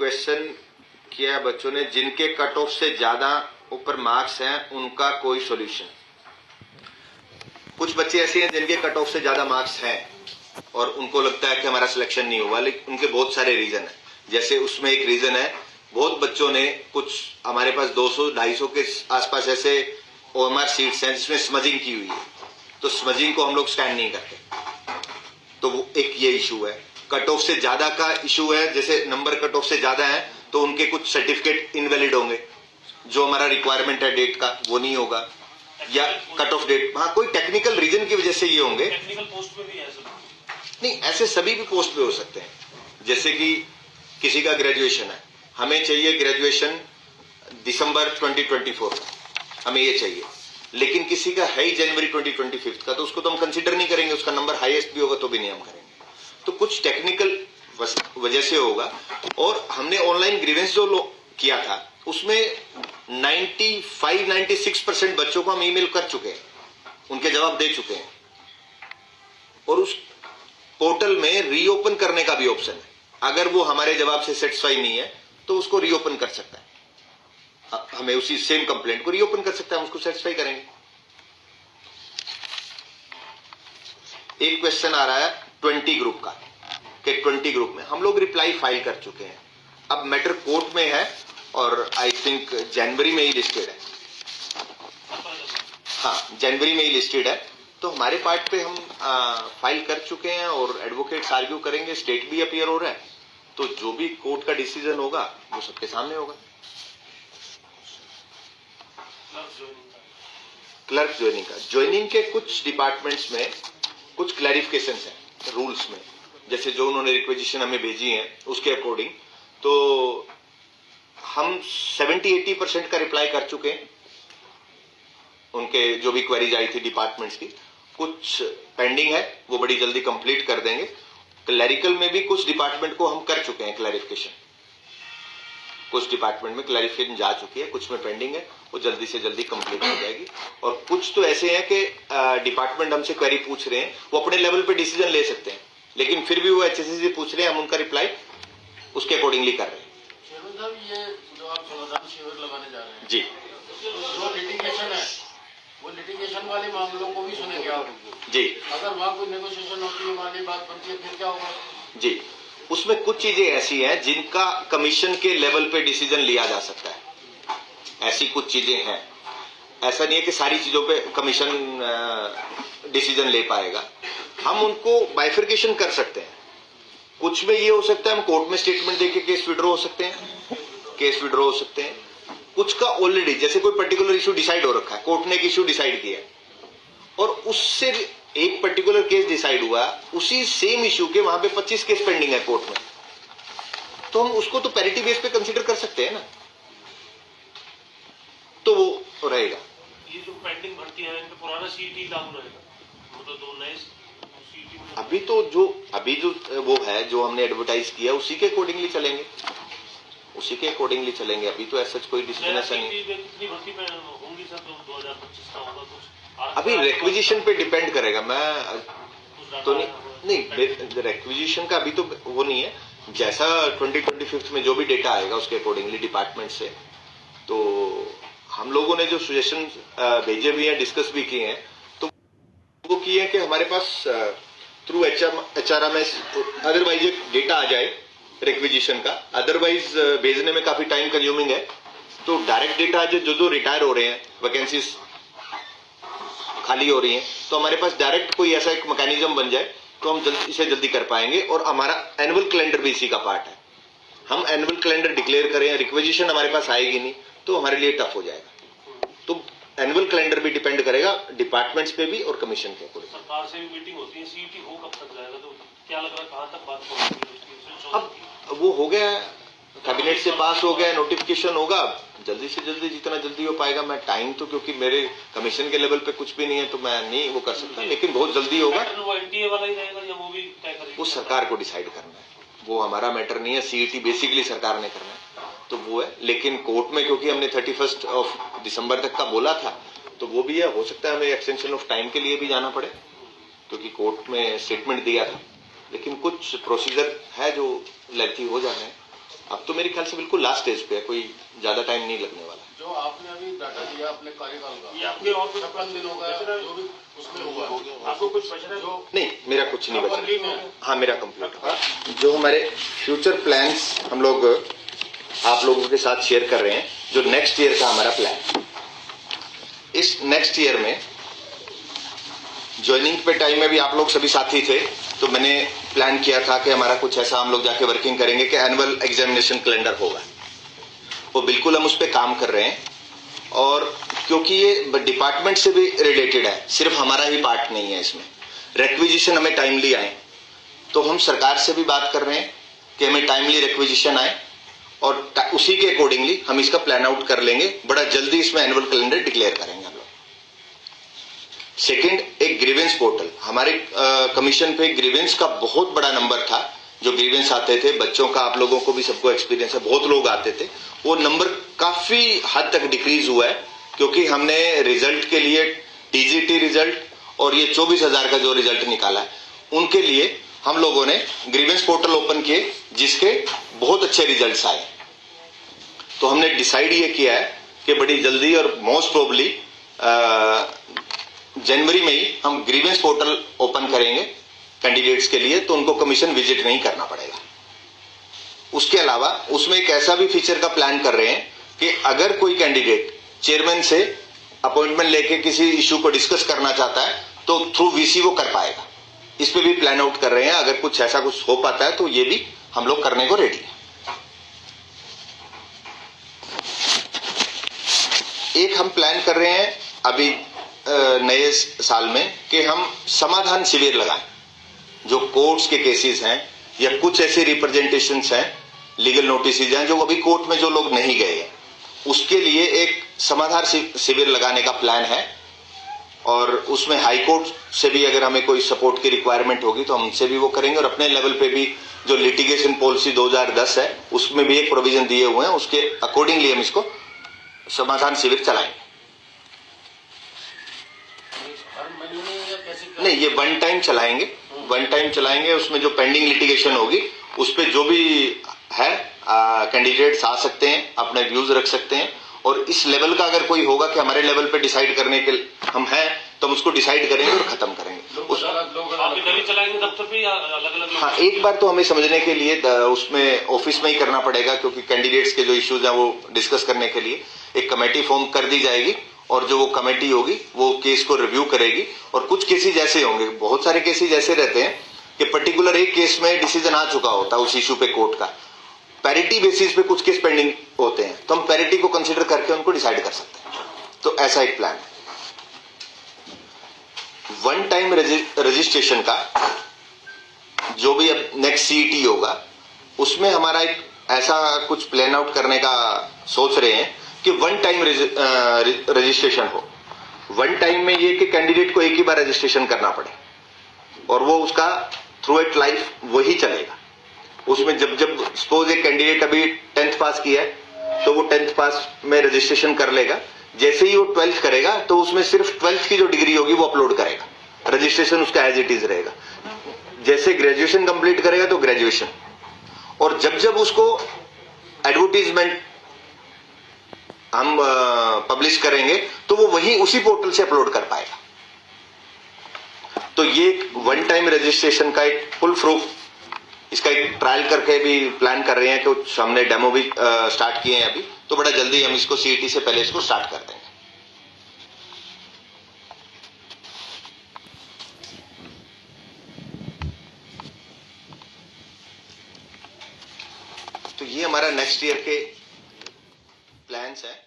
Question किया है बच्चों ने, जिनके कट ऑफ से ज्यादा ऊपर मार्क्स हैं उनका कोई सॉल्यूशन। कुछ बच्चे ऐसे हैं जिनके कट ऑफ से ज्यादा मार्क्स हैं और उनको लगता है कि हमारा सिलेक्शन नहीं होगा, लेकिन उनके बहुत सारे रीजन है। जैसे उसमें एक रीजन है, बहुत बच्चों ने, कुछ हमारे पास 200-250 के आसपास ऐसे OMR सीट्स हैं जिसमें स्मजिंग की हुई है, तो स्मजिंग को हम लोग स्कैन नहीं करते, तो वो एक ये इशू है। कट ऑफ से ज्यादा का इशू है, जैसे नंबर कट ऑफ से ज्यादा है तो उनके कुछ सर्टिफिकेट इनवैलिड होंगे, जो हमारा रिक्वायरमेंट है डेट का वो नहीं होगा, या कट ऑफ डेट, हाँ कोई टेक्निकल रीजन की वजह से ये होंगे। टेक्निकल पोस्ट पे भी है नहीं, ऐसे सभी भी पोस्ट पे हो सकते हैं। जैसे कि किसी का ग्रेजुएशन है, हमें चाहिए ग्रेजुएशन दिसंबर 2024 हमें ये चाहिए, लेकिन किसी का है ही जनवरी 2025 का, तो उसको तो हम कंसीडर नहीं करेंगे, उसका नंबर हाईएस्ट भी होगा तो भी नहीं हम करेंगे। तो कुछ टेक्निकल वजह से होगा। और हमने ऑनलाइन ग्रीवेंस जो किया था उसमें 95-96% बच्चों को हम ईमेल कर चुके हैं, उनके जवाब दे चुके हैं, और उस पोर्टल में रीओपन करने का भी ऑप्शन है। अगर वो हमारे जवाब से सेटिस्फाई नहीं है तो उसको रीओपन कर सकता है, हमें उसी सेम कंप्लेंट को रीओपन कर सकता है, हम उसको सेटिस्फाई करेंगे। एक क्वेश्चन आ रहा है 20 ग्रुप का, कि 20 ग्रुप में हम लोग रिप्लाई फाइल कर चुके हैं, अब मैटर कोर्ट में है और आई थिंक जनवरी में ही लिस्टेड है। हाँ, जनवरी में ही लिस्टेड है, तो हमारे पार्ट पे हम फाइल कर चुके हैं और एडवोकेट्स आर्ग्यू करेंगे, स्टेट भी अपीयर हो रहा है, तो जो भी कोर्ट का डिसीजन होगा वो सबके सामने होगा। क्लर्क ज्वाइनिंग के कुछ डिपार्टमेंट्स में कुछ क्लैरिफिकेशंस हैं रूल्स में, जैसे जो उन्होंने रिक्वेजिशन हमें भेजी है उसके अकॉर्डिंग, तो हम 70-80% का रिप्लाई कर चुके हैं उनके जो भी क्वेरीज आई थी डिपार्टमेंट्स की। कुछ पेंडिंग है, वो बड़ी जल्दी कंप्लीट कर देंगे। क्लैरिकल में भी कुछ डिपार्टमेंट को हम कर चुके हैं क्लैरिफिकेशन, कुछ डिपार्टमेंट में क्लैरिफिकेशन जा चुकी है, कुछ में पेंडिंग है, वो जल्दी से जल्दी कंप्लीट हो जाएगी। और कुछ तो ऐसे हैं कि डिपार्टमेंट हमसे क्वेरी पूछ रहे हैं, वो अपने लेवल पे डिसीजन ले सकते हैं, लेकिन फिर भी वो HSC से पूछ रहे हैं, हम उनका रिप्लाई उसके अकॉर्डिंगली कर रहे हैं। ये जो आप समाधान शिविर लगाने जा रहे हैं जी, जो लिटिगेशन है वो लिटिगेशन वाले मामलों को भी सुनेंगे आप जी। अगर वहाँ कोई नेगोशिएशन होती है, वाली बात बनती है, फिर क्या होगा जी? उसमें कुछ चीजें ऐसी हैं जिनका कमीशन के लेवल पे डिसीजन लिया जा सकता है, ऐसी कुछ चीजें हैं। ऐसा नहीं है कि सारी चीजों पे कमीशन डिसीजन ले पाएगा, हम उनको बाइफर्केशन कर सकते हैं। कुछ में ये हो सकता है हम कोर्ट में स्टेटमेंट देके केस विड्रॉ हो सकते हैं, कुछ का ऑलरेडी, जैसे कोई पर्टिकुलर इशू डिसाइड हो रखा है, कोर्ट ने एक इशू डिसाइड किया और उससे एक पर्टिकुलर केस डिसाइड हुआ, उसी सेम इशू के वहां पे 25 केस पेंडिंग है कोर्ट में, तो हम उसको तो पैरिटी बेस पे कंसीडर कर सकते हैं ना, तो वो रहेगा। ये जो पेंडिंग भर्ती है इनका पुराना CET लागू रहेगा, मतलब दो नए CET अभी जो वो है जो हमने एडवर्टाइज किया उसी के अकॉर्डिंगली चलेंगे, अभी तो ऐसा कोई डिसीजन ऐसा नहीं। कितनी भर्ती होंगी सर 2025 का होगा कुछ? अभी रिक्विजिशन पे डिपेंड करेगा, मैं तो नहीं रिक्विजिशन का अभी तो वो नहीं है, जैसा 2025 में जो भी डेटा आएगा उसके अकॉर्डिंगली डिपार्टमेंट से, तो हम लोगों ने जो सजेशन भेजे भी हैं, डिस्कस भी किए हैं, तो वो किए हैं कि हमारे पास थ्रू HRMS अदरवाइज एक डेटा आ जाए रिक्विजिशन का, अदरवाइज भेजने में काफी टाइम कंज्यूमिंग है, तो डायरेक्ट डेटा जो रिटायर हो रहे हैं, वैकेंसीज खाली हो रही हैं, तो हमारे पास डायरेक्ट कोई ऐसा एक मैकेनिज्म बन जाए तो हम जल्दी से जल्दी कर पाएंगे। और हमारा एनुअल कैलेंडर भी इसी का पार्ट है, हम एनुअल कैलेंडर डिक्लेयर करें, रिक्विजिशन हमारे पास आएगी नहीं तो हमारे लिए टफ हो जाएगा। तो एनुअल कैलेंडर भी डिपेंड करेगा डिपार्टमेंट्स पे भी और कमीशन के ऊपर। सरकार से भी मीटिंग होती है, CET हो कब तक जाएगा, तो क्या लग रहा है कहाँ तक बात पहुंचेगी? अब वो हो गया, कैबिनेट से पास हो गया, नोटिफिकेशन होगा, जल्दी से जल्दी जितना जल्दी हो पाएगा। मैं टाइम तो क्योंकि मेरे कमीशन के लेवल पे कुछ भी नहीं है तो मैं नहीं वो कर सकता, लेकिन बहुत जल्दी होगा। NTA वाला ही रहेगा या वो भी तय करेगी? वो सरकार को डिसाइड करना है, वो हमारा मैटर नहीं है। CET बेसिकली सरकार ने करना है, तो वो है। लेकिन कोर्ट में क्योंकि हमने 31 दिसंबर तक का बोला था, तो वो भी है, हो सकता है हमें एक्सटेंशन ऑफ टाइम के लिए भी जाना पड़े, क्योंकि कोर्ट में स्टेटमेंट दिया था। लेकिन कुछ प्रोसीजर है जो लेंथी हो जाना है, अब तो मेरे ख्याल से बिल्कुल लास्ट स्टेज पे है, कोई ज्यादा टाइम नहीं लगने वाला। जो आपने अभी डाटा दिया अपने कार्यकाल का, ये आपके और कुछ 56 दिनों का जो भी उसमें हुआ, आपको कुछ बच रहा है? जो नहीं, मेरा कुछ नहीं बचा। कंप्लीट है। हाँ, मेरा कंप्लीट। जो हमारे फ्यूचर प्लान्स हम लोग आप लोगों के साथ शेयर कर रहे हैं, जो नेक्स्ट ईयर का हमारा प्लान, इस नेक्स्ट ईयर में ज्वाइनिंग पे टाइम में भी आप लोग सभी साथी थे, तो मैंने प्लान किया था कि हमारा कुछ ऐसा हम लोग जाके वर्किंग करेंगे कि एनुअल एग्जामिनेशन कैलेंडर होगा। वो बिल्कुल हम उस पर काम कर रहे हैं, और क्योंकि ये डिपार्टमेंट से भी रिलेटेड है, सिर्फ हमारा ही पार्ट नहीं है इसमें। रिक्विजिशन हमें टाइमली आए, तो हम सरकार से भी बात कर रहे हैं कि हमें टाइमली रिक्विजिशन आए, और उसी के अकॉर्डिंगली हम इसका प्लान आउट कर लेंगे। बड़ा जल्दी इसमें एनुअल कैलेंडर डिक्लेयर करेंगे हम लोग। सेकंड, एक ग्रीवेंस पोर्टल। हमारे कमीशन पे ग्रीवेंस का बहुत बड़ा नंबर था, जो ग्रीवेंस आते थे बच्चों का, आप लोगों को भी सबको एक्सपीरियंस है, बहुत लोग आते थे। वो नंबर काफी हद तक डिक्रीज हुआ है, क्योंकि हमने रिजल्ट के लिए टीजीटी रिजल्ट और ये 24,000 का जो रिजल्ट निकाला है, उनके लिए हम लोगों ने ग्रीवेंस पोर्टल ओपन किए, जिसके बहुत अच्छे रिजल्ट्स आए। तो हमने डिसाइड ये किया है कि बड़ी जल्दी और मोस्ट प्रोबेबली जनवरी में ही हम ग्रीवेंस पोर्टल ओपन करेंगे कैंडिडेट्स के लिए, तो उनको कमीशन विजिट नहीं करना पड़ेगा। उसके अलावा उसमें एक ऐसा भी फीचर का प्लान कर रहे हैं कि अगर कोई कैंडिडेट चेयरमैन से अपॉइंटमेंट लेके किसी इश्यू को डिस्कस करना चाहता है, तो थ्रू वीसी वो कर पाएगा। इस पे भी प्लान आउट कर रहे हैं। अगर कुछ ऐसा कुछ हो पाता है तो ये भी हम लोग करने को रेडी हैं। एक हम प्लान कर रहे हैं अभी नए साल में कि हम समाधान शिविर लगाएं। जो कोर्ट्स के केसेस हैं या कुछ ऐसे रिप्रेजेंटेशंस हैं, लीगल नोटिस हैं, जो अभी कोर्ट में जो लोग नहीं गए हैं, उसके लिए एक समाधान शिविर लगाने का प्लान है। और उसमें हाई कोर्ट से भी अगर हमें कोई सपोर्ट की रिक्वायरमेंट होगी तो हम उनसे भी वो करेंगे, और अपने लेवल पे भी जो लिटिगेशन पॉलिसी 2010 है उसमें भी एक प्रोविजन दिए हुए हैं, उसके अकॉर्डिंगली हम इसको समाधान शिविर चलाएंगे। हर महीने या कैसे? नहीं, ये वन टाइम चलाएंगे, वन टाइम चलाएंगे। उसमें जो पेंडिंग लिटिगेशन होगी उस पर जो भी है कैंडिडेट्स आ सकते हैं, अपने व्यूज रख सकते हैं, और इस लेवल का अगर कोई होगा कि हमारे लेवल पे डिसाइड करने के हम हैं, तो हम उसको डिसाइड करेंगे और खत्म करेंगे। आप इधर ही चलाएंगे दफ्तर पे या अलग अलग? हाँ, एक बार तो हमें समझने के लिए उसमें ऑफिस में ही करना पड़ेगा, क्योंकि कैंडिडेट्स के जो इश्यूज हैं वो डिस्कस करने के लिए एक कमेटी फॉर्म कर दी जाएगी, और जो वो कमेटी होगी वो केस को रिव्यू करेगी। और कुछ केसेज ऐसे होंगे, बहुत सारे केसेज ऐसे रहते हैं कि पर्टिकुलर एक केस में डिसीजन आ चुका होता है उस इश्यू पे कोर्ट का, पैरिटी बेसिस पे कुछ केस पेंडिंग होते हैं, तो हम पैरिटी को कंसीडर करके उनको डिसाइड कर सकते हैं। तो ऐसा एक प्लान है। वन टाइम रजिस्ट्रेशन का जो भी अब नेक्स्ट सीईटी होगा, उसमें हमारा एक ऐसा कुछ प्लान आउट करने का सोच रहे हैं कि वन टाइम रजिस्ट्रेशन हो। वन टाइम में ये कि कैंडिडेट को एक ही बार रजिस्ट्रेशन करना पड़े, और वो उसका थ्रू इट लाइफ वही चलेगा। उसमें जब जब सपोज एक कैंडिडेट अभी 10th पास किया है, तो वो 10th पास में रजिस्ट्रेशन कर लेगा। जैसे ही वो 12th करेगा तो उसमें सिर्फ 12th की जो डिग्री होगी वो अपलोड करेगा, रजिस्ट्रेशन उसका एज इट इज रहेगा। जैसे ग्रेजुएशन कंप्लीट करेगा तो ग्रेजुएशन, और जब जब उसको एडवर्टीजमेंट हम पब्लिश करेंगे तो वो वही उसी पोर्टल से अपलोड कर पाएगा। तो ये वन टाइम रजिस्ट्रेशन का एक फुल प्रूफ, इसका एक ट्रायल करके भी प्लान कर रहे हैं कि हमने डेमो भी स्टार्ट किए हैं अभी, तो बड़ा जल्दी हम इसको सीईटी से पहले इसको स्टार्ट कर देंगे। तो ये हमारा नेक्स्ट ईयर के प्लान्स हैं।